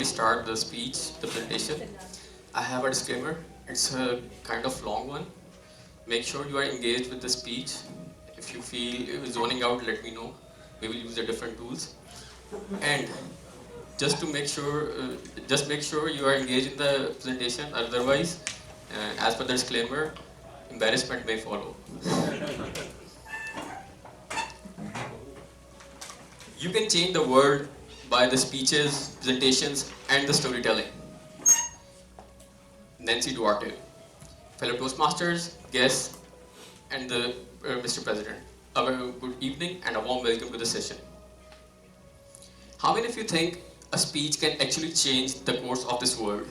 Start the speech, the presentation, I have a disclaimer. It's a kind of long one. Make sure you are engaged with the speech. If you feel zoning out, let me know. We will use the different tools. And just make sure you are engaged in the presentation. Otherwise, as per the disclaimer, embarrassment may follow. You can change the world by the speeches, presentations, and the storytelling. Nancy Duarte, fellow Toastmasters, guests, and the Mr. President. A very good evening and a warm welcome to the session. How many of you think a speech can actually change the course of this world?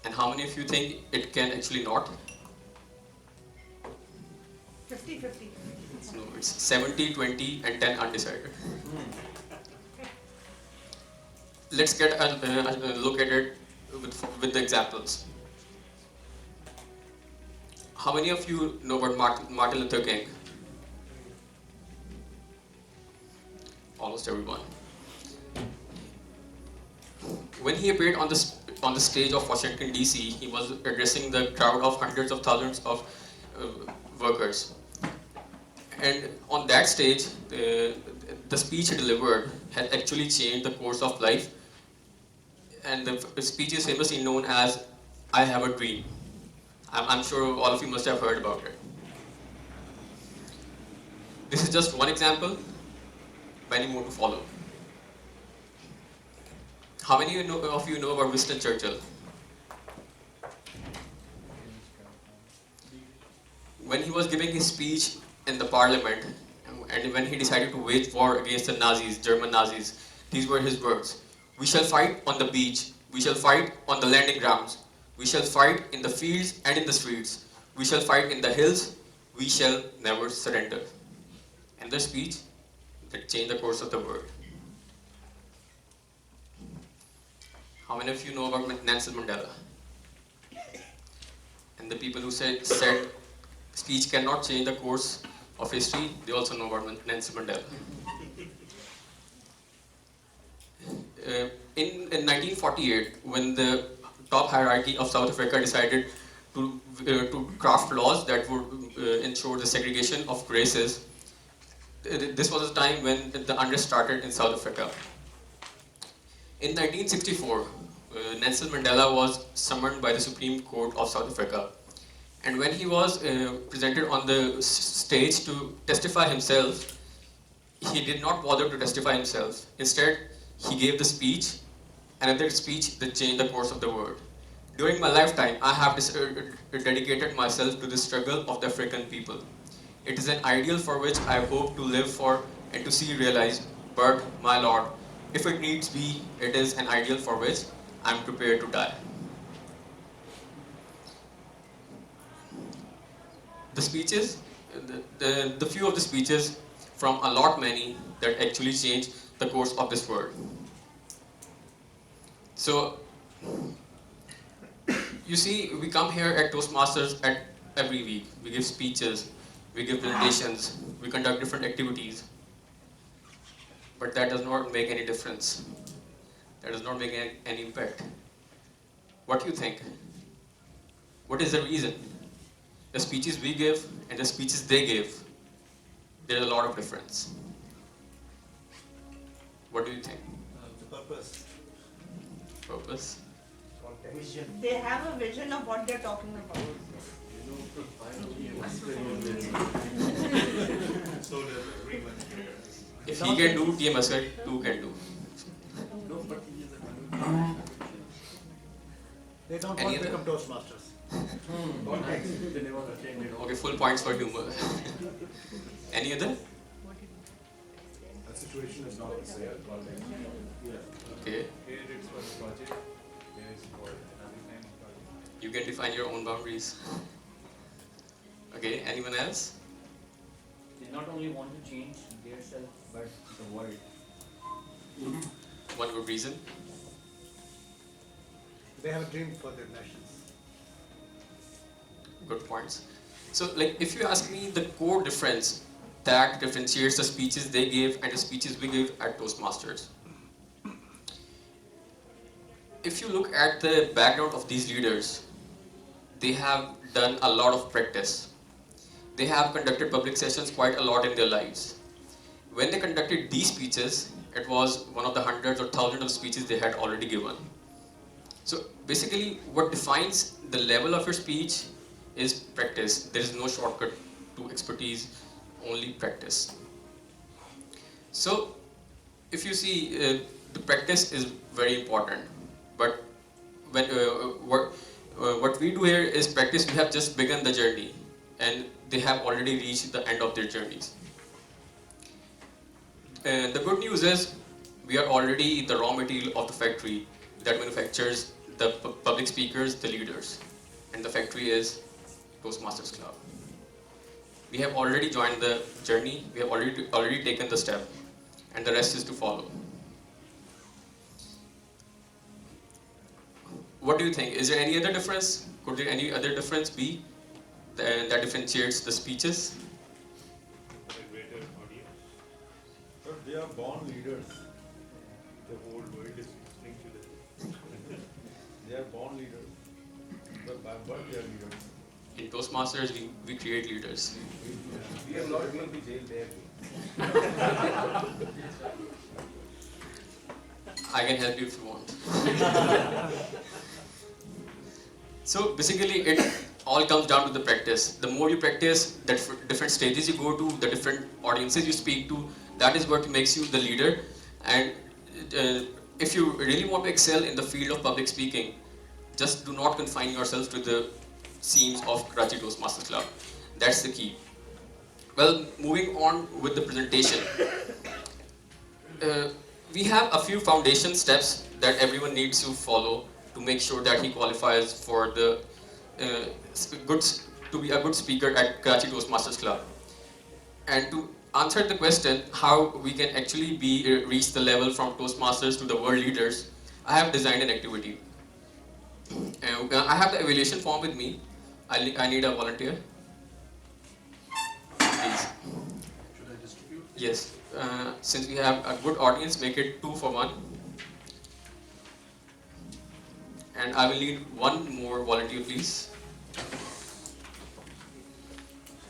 And how many of you think it can actually not? 50-50. No, it's 70, 20, and 10 undecided. Let's get a look at it with the examples. How many of you know about Martin Luther King? Almost everyone. When he appeared on the stage of Washington D.C., he was addressing the crowd of hundreds of thousands of workers. And on that stage, the speech he delivered had actually changed the course of life. And the speech is famously known as "I Have a Dream." I'm sure all of you must have heard about it. This is just one example, many more to follow. How many of you know about Winston Churchill? When he was giving his speech in the parliament, and when he decided to wage war against the Nazis, German Nazis, these were his words. "We shall fight on the beach, we shall fight on the landing grounds, we shall fight in the fields and in the streets, we shall fight in the hills, we shall never surrender." And the speech that changed the course of the world. How many of you know about Nelson Mandela? And the people who said speech cannot change the course of history, they also know about Nelson Mandela. In 1948, when the top hierarchy of South Africa decided to craft laws that would ensure the segregation of races, this was a time when the unrest started in South Africa. In 1964, Nelson Mandela was summoned by the Supreme Court of South Africa. And when he was presented on the stage to testify himself, he did not bother to testify himself. Instead, he gave the speech, another speech that changed the course of the world. "During my lifetime, I have dedicated myself to the struggle of the African people. It is an ideal for which I hope to live for and to see realized, but, my Lord, if it needs be, it is an ideal for which I am prepared to die." The speeches, the few of the speeches from a lot many that actually changed the course of this world. So, you see, we come here at Toastmasters every week. We give speeches, we give presentations, we conduct different activities. But that does not make any difference. That does not make any impact. What do you think? What is the reason? The speeches we give and the speeches they give, there's a lot of difference. What do you think? The purpose. Purpose? Vision. They have a vision of what they're talking about. So does everyone. If he can do, TM Asghar too can do. They don't Any want to other? become Toastmasters. Okay, full points for humor. Any other? The situation is not the same. Okay, Here it's for the project, here is for another kind of project. you can define your own boundaries. Okay, anyone else? They not only want to change their self, but the world. One good reason. They have a dream for their nations. Good points. So, like, if you ask me the core difference that differentiates the speeches they gave and the speeches we give at Toastmasters. If you look at the background of these leaders, they have done a lot of practice. They have conducted public sessions quite a lot in their lives. When they conducted these speeches, it was one of the hundreds or thousands of speeches they had already given. So basically, what defines the level of your speech is practice. There is no shortcut to expertise, only practice. So if you see, the practice is very important. But when what we do here is practice. We have just begun the journey, and they have already reached the end of their journeys. The good news is we are already the raw material of the factory that manufactures the public speakers, the leaders, and the factory is Toastmasters Club. We have already joined the journey. We have already taken the step, and the rest is to follow. What do you think? Is there any other difference? Could there any other difference be that differentiates the speeches? A greater audience. But they are born leaders. The whole world is listening to them. They are born leaders. But by birth they are leaders. In Toastmasters, we create leaders. We are not going to jail there. I can help you if you want. So basically, it all comes down to the practice. The more you practice, the different stages you go to, the different audiences you speak to, that is what makes you the leader. And if you really want to excel in the field of public speaking, just do not confine yourself to the seams of Karachi Toastmasters Club. That's the key. Well, moving on with the presentation. We have a few foundation steps that everyone needs to follow to make sure that he qualifies for the to be a good speaker at Karachi Toastmasters Club. And to answer the question how we can actually reach the level from Toastmasters to the world leaders, I have designed an activity. I have the evaluation form with me. I need a volunteer. Please. Should I distribute? Yes. Since we have a good audience, make it 2 for 1. And I will need one more volunteer, please.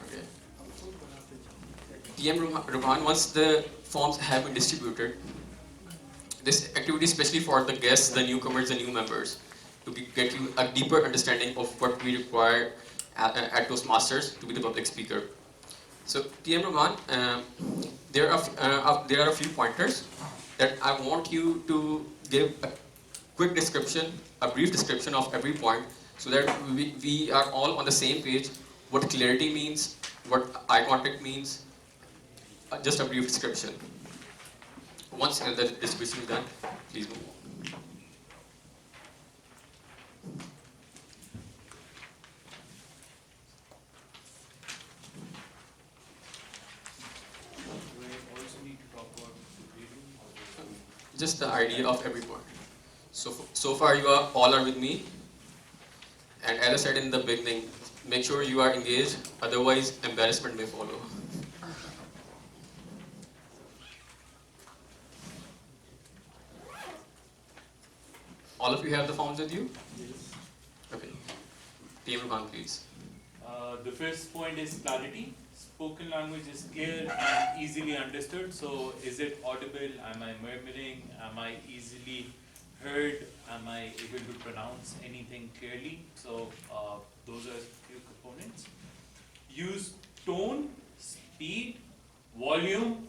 Okay. TM Ruhan, once the forms have been distributed, this activity is especially for the guests, the newcomers, the new members, to get you a deeper understanding of what we require at Toastmasters to be the public speaker. So, TM Ruhan, there are a few pointers that I want you to give a quick description, a brief description of every point, so that we are all on the same page, what clarity means, what eye contact means, just a brief description. Once the distribution is done, please move on. Do I also need to talk about the grading? Just the idea of every point. So far you are all are with me, and as I said in the beginning, make sure you are engaged, otherwise embarrassment may follow. All of you have the forms with you? Yes. Okay. Team Ruhan, please. The first point is clarity. Spoken language is clear and easily understood. So, is it audible? Am I murmuring? Am I easily heard? Am I able to pronounce anything clearly? So, those are few components. Use tone, speed, volume.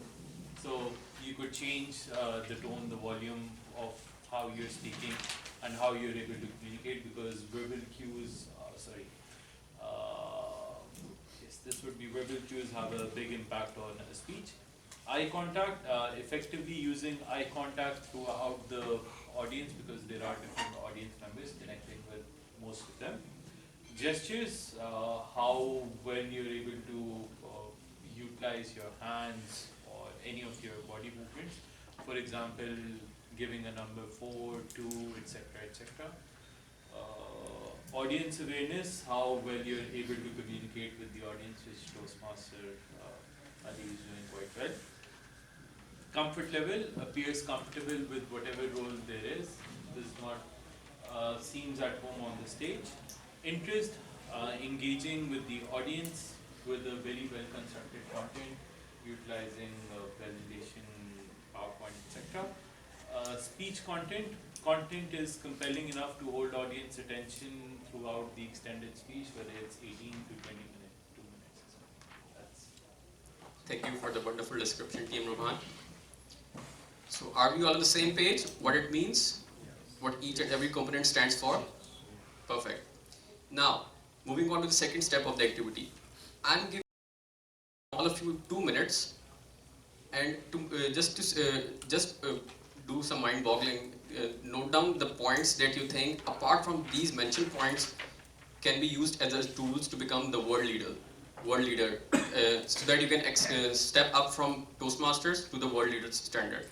So, you could change the tone, the volume of how you're speaking and how you're able to communicate, because verbal cues, this would be verbal cues have a big impact on a speech. Eye contact, effectively using eye contact throughout the audience, because there are different audience members connecting with most of them. Gestures, how well you're able to utilize your hands or any of your body movements. For example, giving a number 4, 2, etc., etc. Audience awareness, how well you're able to communicate with the audience, which Toastmaster Ali is doing quite well. Comfort level appears comfortable with whatever role there is. Does not seems at home on the stage. Interest, engaging with the audience with a very well constructed content, utilizing presentation, PowerPoint, etc. Speech content. Content is compelling enough to hold audience attention throughout the extended speech, whether it's 18 to 20 minutes, 2 minutes. That's Thank you for the wonderful description, Team Rohan. So are we all on the same page? What it means? What each and every component stands for? Perfect. Now, moving on to the second step of the activity. I'm giving all of you 2 minutes and to do some mind-boggling. Note down the points that you think, apart from these mentioned points, can be used as tools to become the world leader, so that you can step up from Toastmasters to the world leader standard.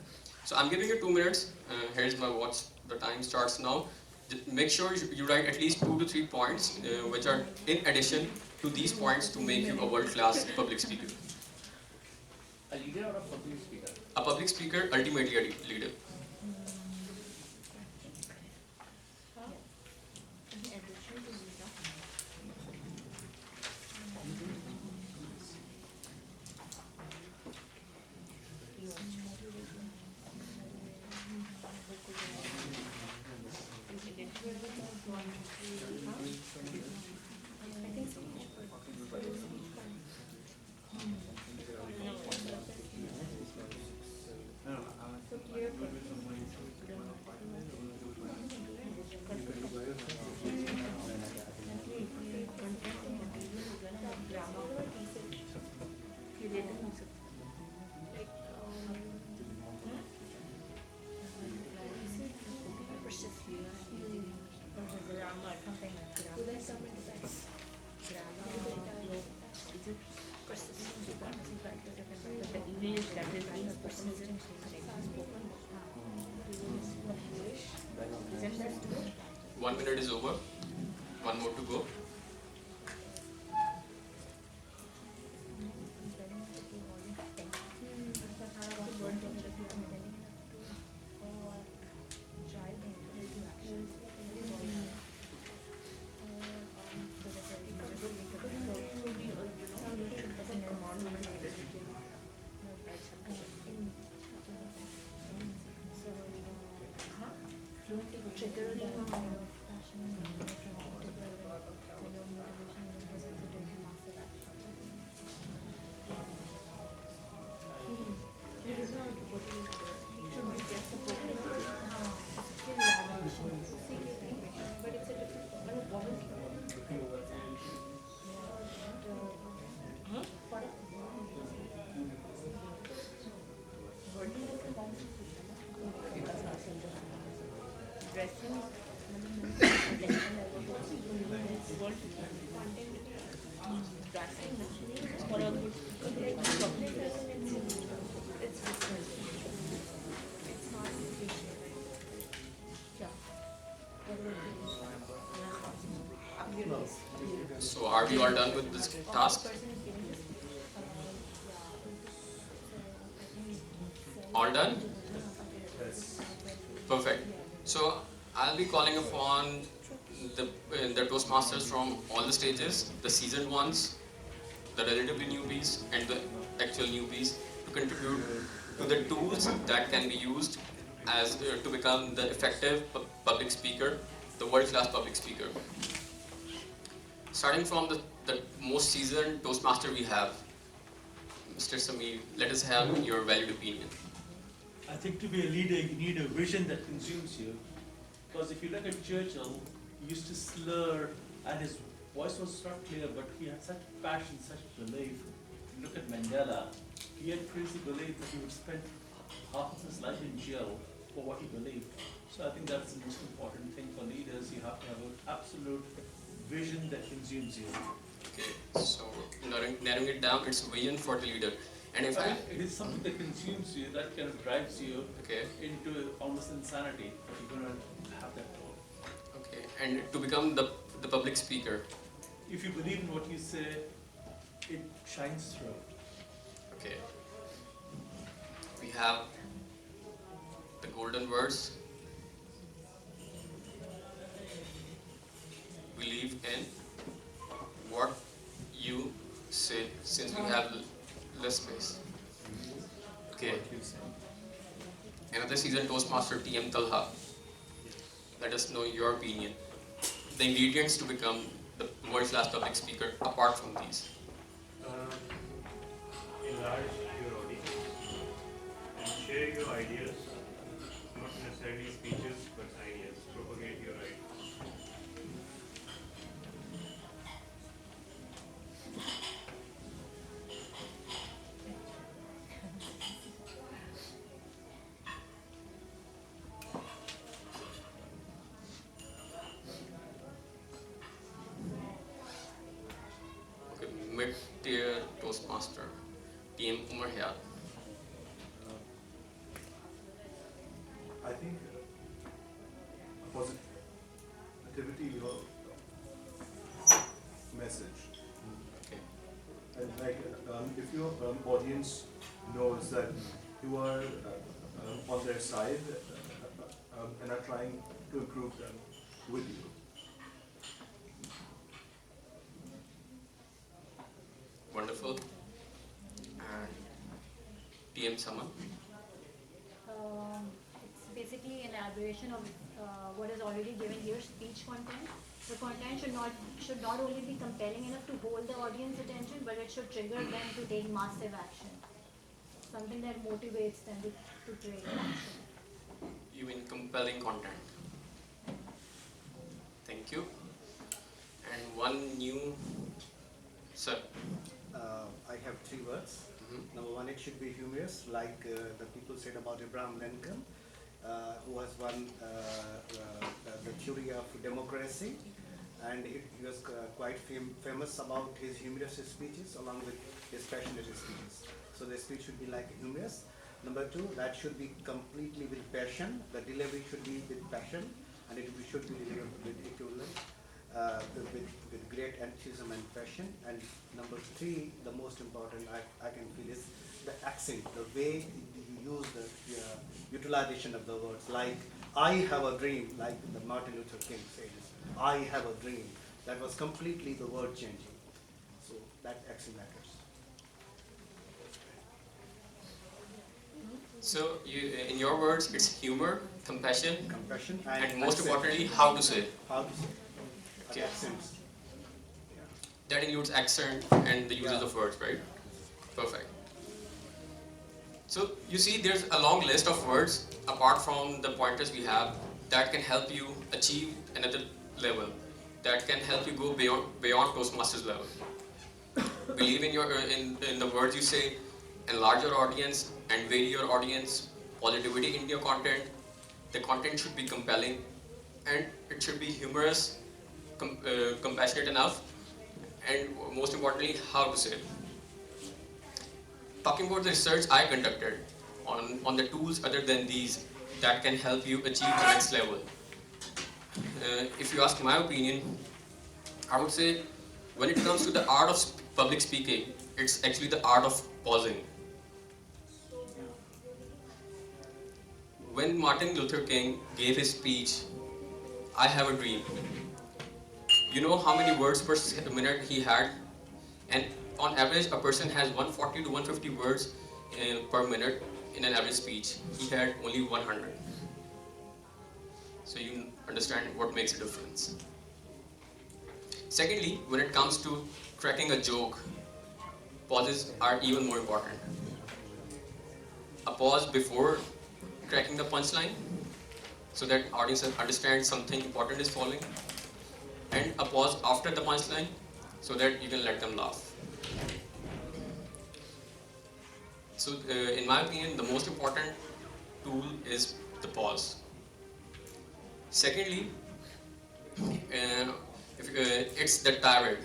So I'm giving you 2 minutes. Here's my watch. The time starts now. Make sure you write at least 2 to 3 points, which are in addition to these points to make you a world-class public speaker. A leader or a public speaker? A public speaker, ultimately a leader. One minute is over. One more to go. So are we all done with this task? All done? Perfect. So I'll be calling upon the Toastmasters from all the stages, the seasoned ones, the relatively newbies, and the actual newbies to contribute to the tools that can be used as to become the effective public speaker, the world-class public speaker. Starting from the most seasoned Toastmaster we have, Mr. Sameer, let us have your valued opinion. I think to be a leader, you need a vision that consumes you. Because if you look at Churchill, he used to slur, and his voice was not clear, but he had such passion, such belief. You look at Mandela, he had crazy belief that he would spend half of his life in jail for what he believed. So I think that's the most important thing for leaders. You have to have an absolute vision that consumes you. Okay, so narrowing it down, it's vision for the leader. And if I it is something that consumes you, that kind of drives you into almost insanity. But you're going to have that goal. Okay, and to become the public speaker. If you believe in what you say, it shines through. Okay. We have the golden words. Believe in what you say, since we have less space. Okay. What you say. Another season Toastmaster TM Talha. Let us know your opinion. The ingredients to become the world's last public speaker apart from these. Enlarge your audience and share your ideas, not necessarily speeches, but ideas. Propagate your ideas. Okay, mid-tier Toastmaster TM Umar Hayat. I think positivity your message. Okay. And like if your audience knows that you are on their side and are trying to improve them with you. Wonderful. And TM Saman. It's basically an aberration of what is already given here, speech content. The content should not only be compelling enough to hold the audience attention, but it should trigger them to take massive action. Something that motivates them to take action. You mean compelling content. Thank you. And one new, sir. I have 3 words. Number 1, it should be humorous, like the people said about Abraham Lincoln, who has won the theory of democracy, and he was quite famous about his humorous speeches along with his passionate speeches. So the speech should be like humorous. Number 2, that should be completely with passion. The delivery should be with passion, and it should be delivered with equivalent. With great enthusiasm and passion. And number 3, the most important I can feel is the accent, the way you use the utilization of the words. Like, I have a dream, like the Martin Luther King says, I have a dream. That was completely the word changing. So that accent matters. So, in your words, it's humor, compassion, Compassion and most accent. importantly, how to say it. How to say? Okay. Accents. That includes accent and the uses of words, right? Perfect. So you see there's a long list of words apart from the pointers we have that can help you achieve another level, that can help you go beyond Toastmasters level. Believe in your in the words you say, enlarge your audience and vary your audience, positivity in your content. The content should be compelling and it should be humorous, compassionate enough, and most importantly, how to say it. Talking about the research I conducted on the tools other than these that can help you achieve the next level. If you ask my opinion, I would say when it comes to the art of public speaking, it's actually the art of pausing. When Martin Luther King gave his speech, I have a dream. You know how many words per minute he had? And on average, a person has 140 to 150 words per minute in an average speech. He had only 100. So you understand what makes a difference. Secondly, when it comes to cracking a joke, pauses are even more important. A pause before cracking the punchline so that audience understands something important is following, and a pause after the punchline so that you can let them laugh. So in my opinion, the most important tool is the pause. Secondly, it's the tirade.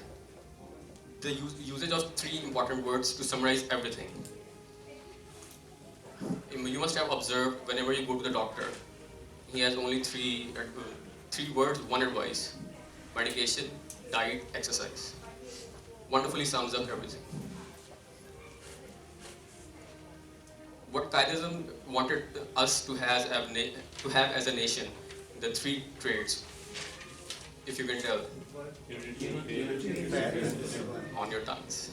The usage of 3 important words to summarize everything. You must have observed whenever you go to the doctor, he has only three words, one advice: medication, diet, exercise. Wonderfully sums up everything. what Qaidism wanted us to have as a nation, the three traits, if you can tell, on your tongues.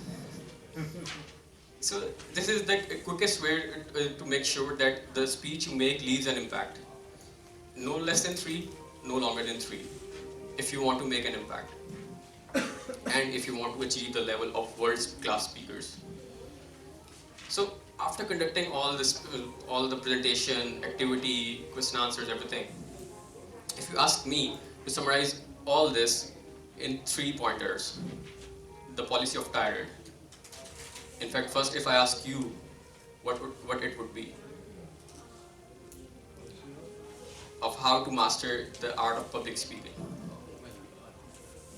So this is the quickest way to make sure that the speech you make leaves an impact. No less than 3, no longer than 3, if you want to make an impact. And if you want to achieve the level of world-class speakers. So after conducting all this, all the presentation, activity, question answers, everything, if you ask me to summarize all this in 3 pointers, the policy of Tirade. In fact, first, if I ask you what it would be, of how to master the art of public speaking.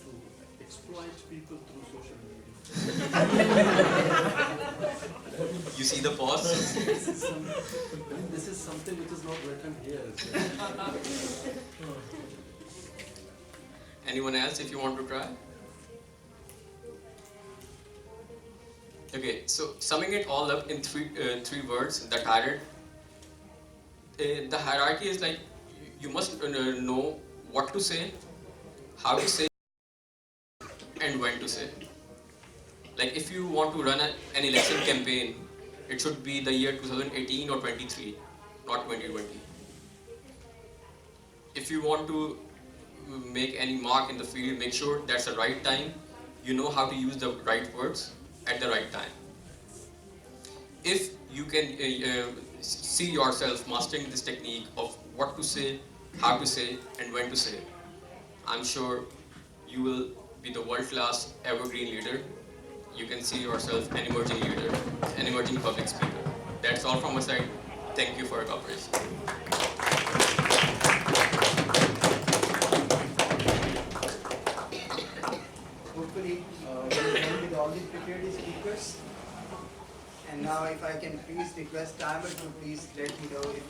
To exploit people through social media. You see the pause? This is something which is not written here. Anyone else, if you want to try? Okay, so summing it all up in three words, the Tirade. The hierarchy is like, you must know what to say, how to say, and when to say. Like if you want to run an election campaign, it should be the year 2018 or 23, not 2020. If you want to make any mark in the field, make sure that's the right time. You know how to use the right words at the right time. If you can see yourself mastering this technique of what to say, how to say, and when to say, I'm sure you will be the world-class evergreen leader. You can see yourself an emerging leader, an emerging public speaker. That's all from my side. Thank you for your cooperation. Hopefully, we're done with all the prepared speakers. And now if I can please request Timer to please let me know if